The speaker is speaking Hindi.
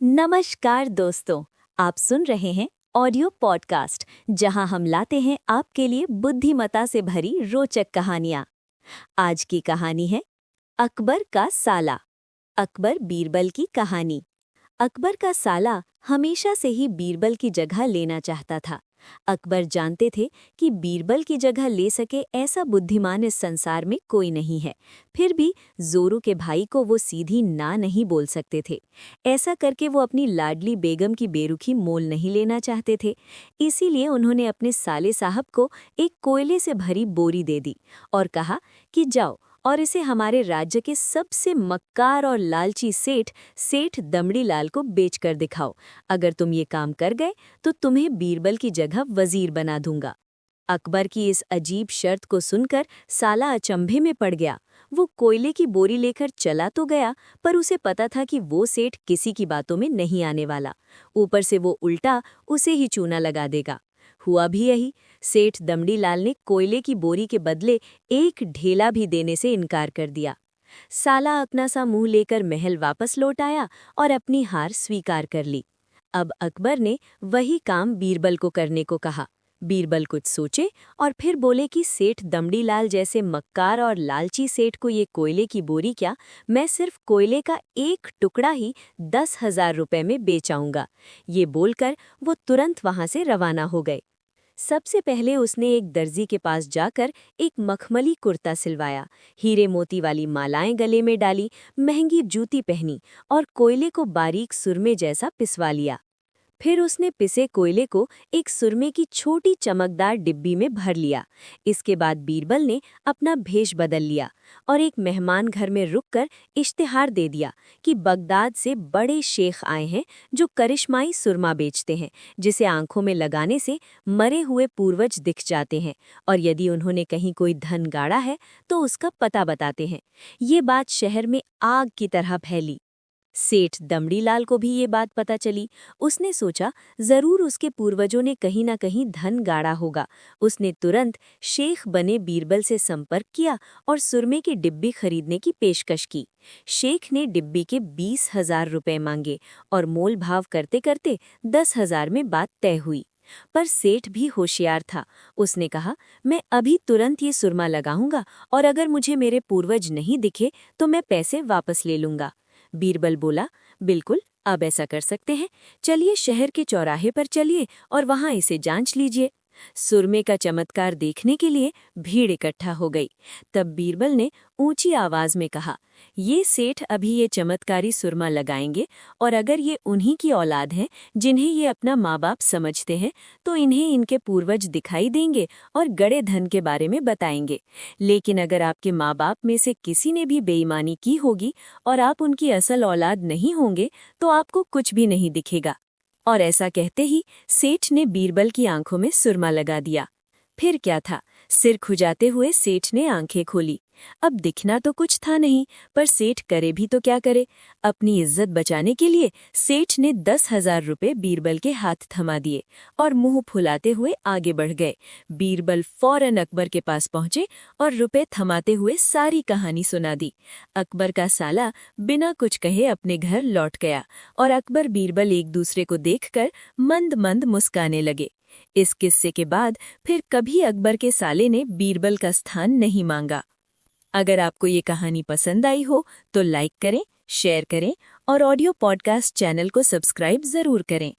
नमस्कार दोस्तों, आप सुन रहे हैं ऑडियो पॉडकास्ट जहां हम लाते हैं आपके लिए बुद्धिमत्ता से भरी रोचक कहानियां। आज की कहानी है अकबर का साला। अकबर बीरबल की कहानी। अकबर का साला हमेशा से ही बीरबल की जगह लेना चाहता था। अकबर जानते थे कि बीरबल की जगह ले सके ऐसा बुद्धिमान इस संसार में कोई नहीं है। फिर भी जोरू के भाई को वो सीधी ना नहीं बोल सकते थे। ऐसा करके वो अपनी लाडली बेगम की बेरुखी मोल नहीं लेना चाहते थे। इसीलिए उन्होंने अपने साले साहब को एक कोयले से भरी बोरी दे दी और कहा कि जाओ और इसे हमारे राज्य के सबसे मक्कार और लालची सेठ दमड़ी लाल को बेचकर दिखाओ। अगर तुम ये काम कर गए तो तुम्हें बीरबल की जगह वजीर बना दूंगा। अकबर की इस अजीब शर्त को सुनकर साला अचंभे में पड़ गया। वो कोयले की बोरी लेकर चला तो गया, पर उसे पता था कि वो सेठ किसी की बातों में नहीं आने वाला। ऊपर से वो उल्टा उसे ही चूना लगा देगा। हुआ भी यही। सेठ दमड़ी लाल ने कोयले की बोरी के बदले एक ढेला भी देने से इनकार कर दिया। साला अपना सा मुंह लेकर महल वापस लौट आया और अपनी हार स्वीकार कर ली। अब अकबर ने वही काम बीरबल को करने को कहा। बीरबल कुछ सोचे और फिर बोले कि सेठ दमड़ी लाल जैसे मक्कार और लालची सेठ को ये कोयले की बोरी क्या, मैं सिर्फ कोयले का एक टुकड़ा ही 10,000 रुपए में बेचाऊंगा। ये बोलकर वो तुरंत वहां से रवाना हो गए। सबसे पहले उसने एक दर्जी के पास जाकर एक मखमली कुर्ता सिलवाया, हीरे मोती वाली मालाएं गले में डाली, महंगी जूती पहनी और कोयले को बारीक सुरमे जैसा पिसवा लिया। फिर उसने पिसे कोयले को एक सुरमे की छोटी चमकदार डिब्बी में भर लिया। इसके बाद बीरबल ने अपना भेष बदल लिया और एक मेहमान घर में रुककर इश्तिहार दे दिया कि बगदाद से बड़े शेख आए हैं जो करिश्माई सुरमा बेचते हैं, जिसे आंखों में लगाने से मरे हुए पूर्वज दिख जाते हैं और यदि उन्होंने कहीं कोई धन गाड़ा है तो उसका पता बताते हैं। ये बात शहर में आग की तरह फैली। सेठ दमड़ी लाल को भी ये बात पता चली। उसने सोचा जरूर उसके पूर्वजों ने कहीं ना कहीं धन गाड़ा होगा। उसने तुरंत शेख बने बीरबल से संपर्क किया और सुरमे की डिब्बी खरीदने की पेशकश की। शेख ने डिब्बी के 20,000 रुपए मांगे और मोल भाव करते करते 10,000 में बात तय हुई। पर सेठ भी होशियार था। उसने कहा, मैं अभी तुरंत ये सुरमा लगाऊंगा और अगर मुझे मेरे पूर्वज नहीं दिखे तो मैं पैसे वापस ले लूंगा। बीरबल बोला, बिल्कुल, अब ऐसा कर सकते हैं। चलिए शहर के चौराहे पर चलिए और वहां इसे जांच लीजिए। सुरमे का चमत्कार देखने के लिए भीड़ इकट्ठा हो गई। तब बीरबल ने ऊंची आवाज में कहा, ये सेठ अभी ये चमत्कारी सुरमा लगाएंगे और अगर ये उन्हीं की औलाद हैं जिन्हें ये अपना माँ बाप समझते हैं तो इन्हें इनके पूर्वज दिखाई देंगे और गड़े धन के बारे में बताएंगे। लेकिन अगर आपके माँ बाप में से किसी ने भी बेईमानी की होगी और आप उनकी असल औलाद नहीं होंगे तो आपको कुछ भी नहीं दिखेगा। और ऐसा कहते ही सेठ ने बीरबल की आंखों में सुरमा लगा दिया। फिर क्या था, सिर खुजाते हुए सेठ ने आंखें खोली। अब दिखना तो कुछ था नहीं, पर सेठ करे भी तो क्या करे। अपनी इज्जत बचाने के लिए सेठ ने 10,000 रुपए बीरबल के हाथ थमा दिए और मुंह फुलाते हुए आगे बढ़ गए। बीरबल फौरन अकबर के पास पहुंचे और रुपए थमाते हुए सारी कहानी सुना दी। अकबर का साला बिना कुछ कहे अपने घर लौट गया और अकबर बीरबल एक दूसरे को देखकर मंद मंद मुस्काने लगे। इस किस्से के बाद फिर कभी अकबर के साले ने बीरबल का स्थान नहीं मांगा। अगर आपको ये कहानी पसंद आई हो तो लाइक करें, शेयर करें और ऑडियो पॉडकास्ट चैनल को सब्सक्राइब जरूर करें।